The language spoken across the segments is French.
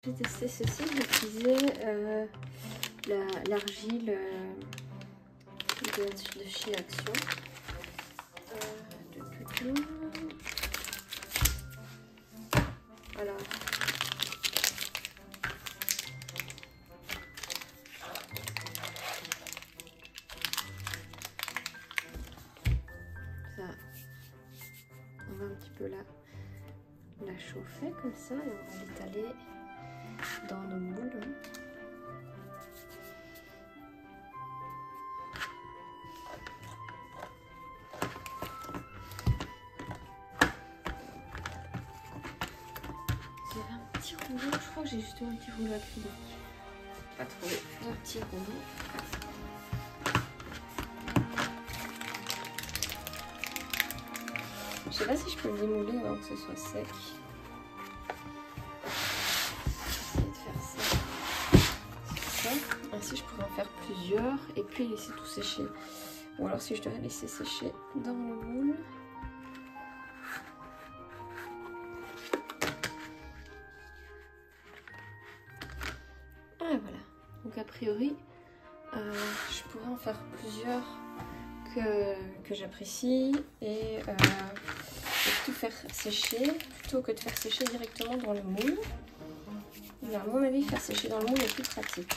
J'ai testé ceci, j'ai utilisé l'argile de chez Action. Alors, ça, on va un petit peu la chauffer comme ça et on va l'étaler dans nos moules. J'avais un petit rouleau, je crois que j'ai justement un petit rouleau acrylique. Pas trouvé un petit rouleau. Je sais pas si je peux le démouler avant que ce soit sec. Je vais essayer de faire ça. Ainsi je pourrais en faire plusieurs et puis laisser tout sécher. Ou alors si je dois laisser sécher dans le moule. Ah voilà. Donc a priori, je pourrais en faire plusieurs que j'apprécie et tout faire sécher plutôt que de faire sécher directement dans le moule. Et à mon avis, faire sécher dans le moule est plus pratique.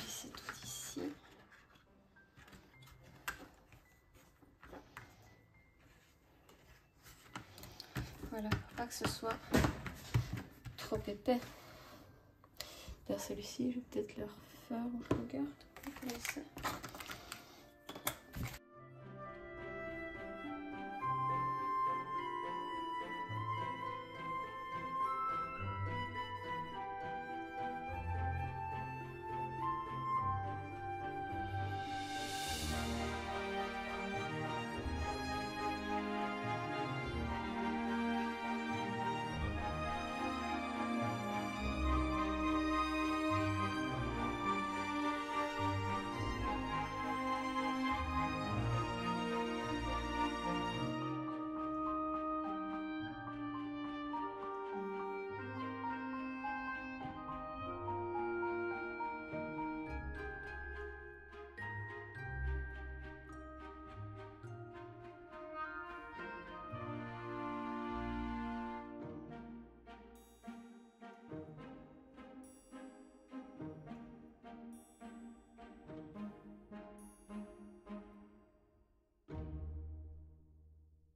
C'est tout ici. Voilà, pour pas que ce soit trop épais. Vers celui-ci, je vais peut-être le refaire en longueur. Comme ça.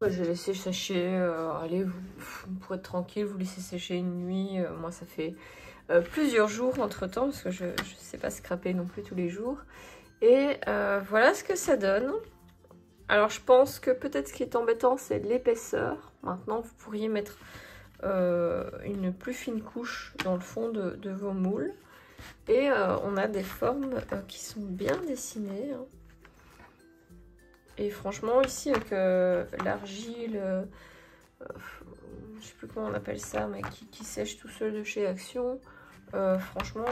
J'ai laissé sécher, allez, pour être tranquille, vous laissez sécher une nuit. Moi, ça fait plusieurs jours entre temps, parce que je ne sais pas scraper non plus tous les jours. Et voilà ce que ça donne. Alors, je pense que peut-être ce qui est embêtant, c'est l'épaisseur. Maintenant, vous pourriez mettre une plus fine couche dans le fond de vos moules. Et on a des formes qui sont bien dessinées. Hein. Et franchement, ici, avec l'argile, je sais plus comment on appelle ça, mais qui sèche tout seul de chez Action, franchement,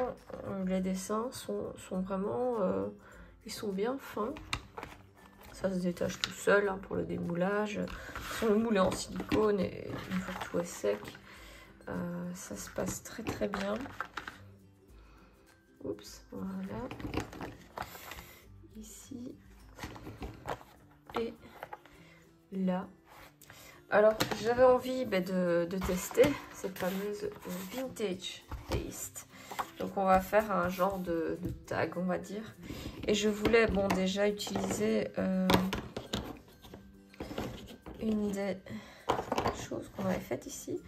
les dessins sont vraiment, ils sont bien fins. Ça se détache tout seul hein, pour le démoulage. Le moule est en silicone et une fois que tout est sec, ça se passe très très bien. Oups, voilà. Ici. Et là. Alors, j'avais envie de tester cette fameuse Vintage Taste. Donc, on va faire un genre de tag, on va dire. Et je voulais, bon, déjà utiliser une des choses qu'on avait faites ici.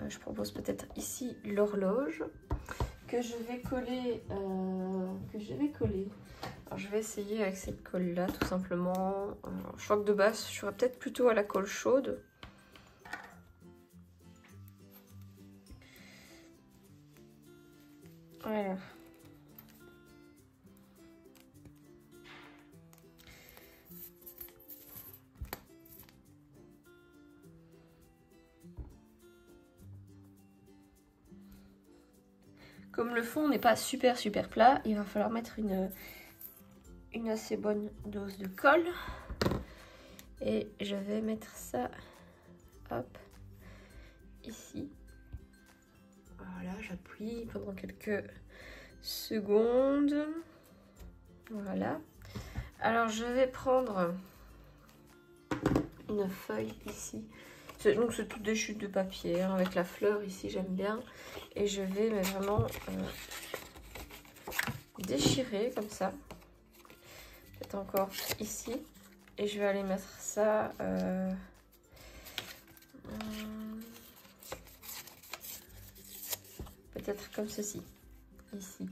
Je propose peut-être ici l'horloge que je vais coller. Alors, je vais essayer avec cette colle là tout simplement. Je crois que de base je serais peut-être plutôt à la colle chaude. Voilà. Comme le fond n'est pas super plat, il va falloir mettre une assez bonne dose de colle. Et je vais mettre ça, hop, ici. Voilà, j'appuie pendant quelques secondes. Voilà. Alors je vais prendre une feuille ici. Donc c'est toutes des chutes de papier hein, avec la fleur ici, j'aime bien. Et je vais mais vraiment déchirer comme ça. Peut-être encore ici. Et je vais aller mettre ça peut-être comme ceci, ici.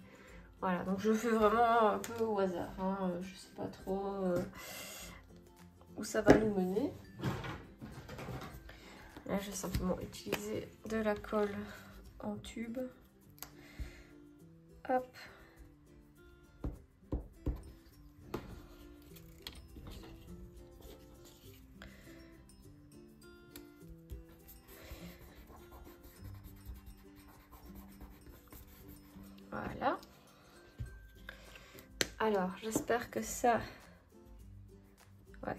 Voilà, donc je fais vraiment un peu au hasard. Hein. Je sais pas trop où ça va nous mener. Là, je vais simplement utiliser de la colle en tube. Hop. Voilà. Alors, j'espère que ça... Ouais,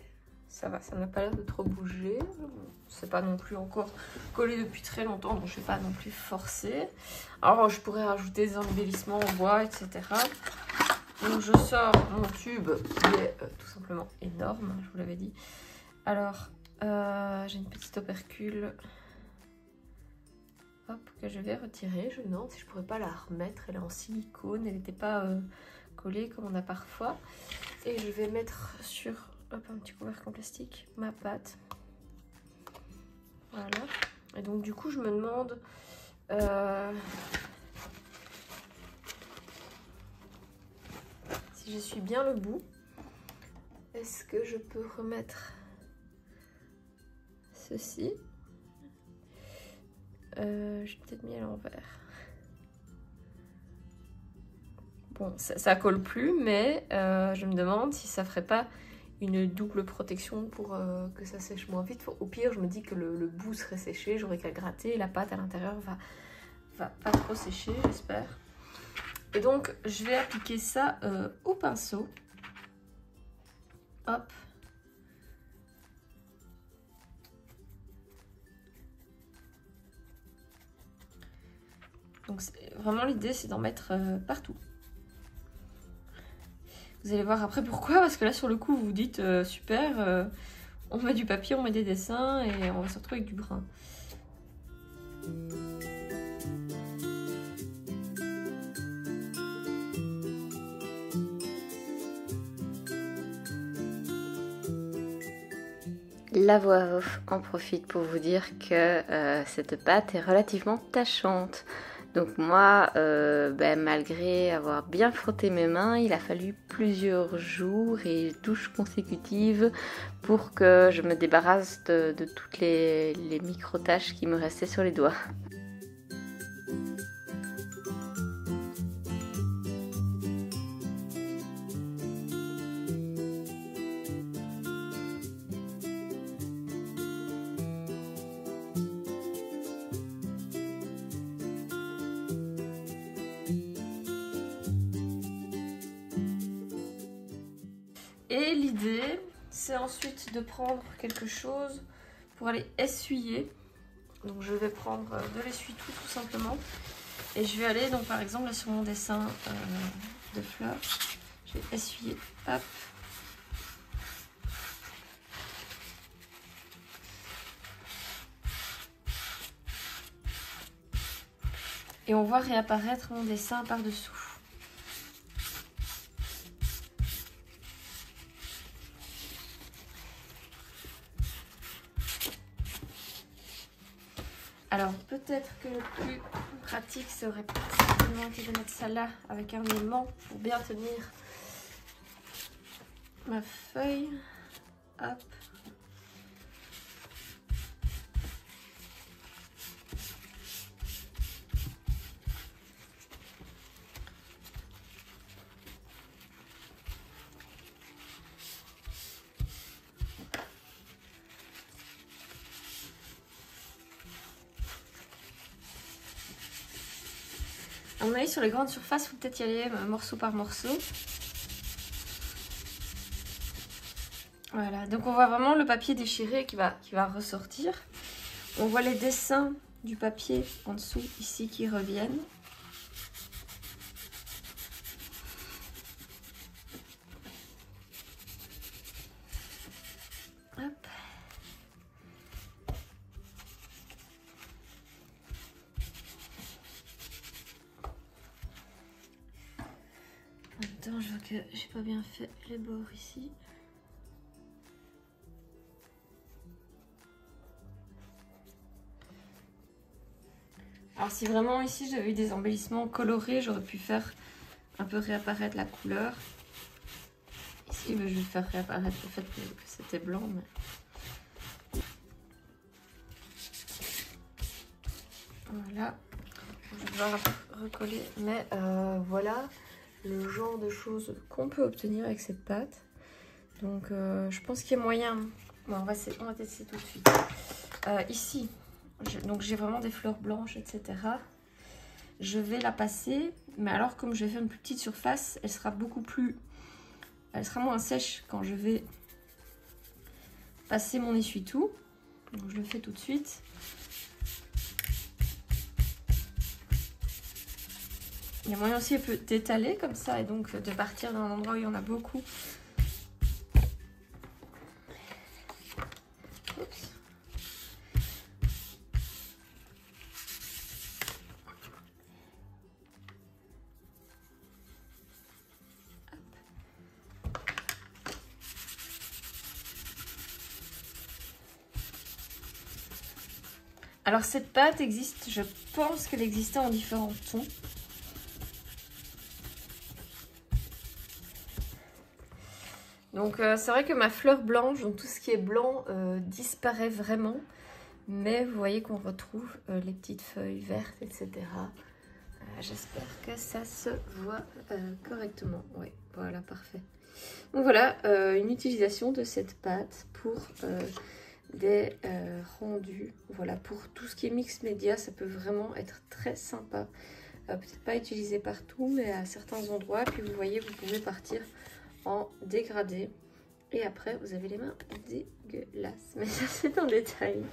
ça va, ça n'a pas l'air de trop bouger. C'est pas non plus encore collé depuis très longtemps, donc je vais pas non plus forcer. Alors, je pourrais rajouter des embellissements en bois, etc. Donc, je sors mon tube qui est tout simplement énorme, je vous l'avais dit. Alors, j'ai une petite opercule... Hop, que je vais retirer. Je me demande si je pourrais pas la remettre. Elle est en silicone, elle n'était pas collée comme on a parfois. Et je vais mettre sur hop, un petit couvercle en plastique ma pâte. Voilà. Et donc du coup je me demande si je suis bien le bout. Est-ce que je peux remettre ceci? J'ai peut-être mis à l'envers. Bon, ça colle plus, mais je me demande si ça ferait pas une double protection pour que ça sèche moins vite. Au pire, je me dis que le bout serait séché, j'aurais qu'à gratter, la pâte à l'intérieur va pas trop sécher, j'espère. Et donc, je vais appliquer ça au pinceau. Hop. Donc vraiment l'idée c'est d'en mettre partout. Vous allez voir après pourquoi, parce que là sur le coup vous vous dites super, on met du papier, on met des dessins et on va se retrouver avec du brun. La voix off en profite pour vous dire que cette pâte est relativement tachante. Donc moi, malgré avoir bien frotté mes mains, il a fallu plusieurs jours et douches consécutives pour que je me débarrasse de toutes les micro-taches qui me restaient sur les doigts. Et l'idée, c'est ensuite de prendre quelque chose pour aller essuyer. Donc je vais prendre de l'essuie-tout tout simplement. Et je vais aller, donc par exemple, là sur mon dessin de fleurs, je vais essuyer, hop. Et on voit réapparaître mon dessin par-dessous. Alors peut-être que le plus pratique serait certainement été de mettre ça là avec un aimant pour bien tenir ma feuille. Hop. À mon avis, sur les grandes surfaces, il faut peut-être y aller morceau par morceau. Voilà, donc on voit vraiment le papier déchiré qui va ressortir. On voit les dessins du papier en dessous, ici, qui reviennent. Hop. En même temps, je vois que j'ai pas bien fait les bords ici. Alors si vraiment ici j'avais eu des embellissements colorés, j'aurais pu faire un peu réapparaître la couleur. Ici je vais faire réapparaître le fait que c'était blanc. Mais... voilà. Je vais devoir recoller. Mais voilà le genre de choses qu'on peut obtenir avec cette pâte. Donc je pense qu'il y a moyen. Bon, on va tester tout de suite. Ici. Donc j'ai vraiment des fleurs blanches, etc. Je vais la passer, mais alors comme je vais faire une plus petite surface, elle sera moins sèche quand je vais passer mon essuie-tout. Donc je le fais tout de suite. Il y a moyen aussi d'étaler comme ça et donc de partir d'un endroit où il y en a beaucoup. Oups. Alors cette pâte existe, je pense qu'elle existait en différents tons. Donc c'est vrai que ma fleur blanche, donc tout ce qui est blanc disparaît vraiment. Mais vous voyez qu'on retrouve les petites feuilles vertes, etc. J'espère que ça se voit correctement. Oui, voilà, parfait. Donc voilà, une utilisation de cette pâte pour... des rendus. Voilà, pour tout ce qui est mix média, ça peut vraiment être très sympa. Peut-être pas utilisé partout, mais à certains endroits. Puis vous voyez, vous pouvez partir en dégradé. Et après, vous avez les mains dégueulasses. Mais ça, c'est en détail.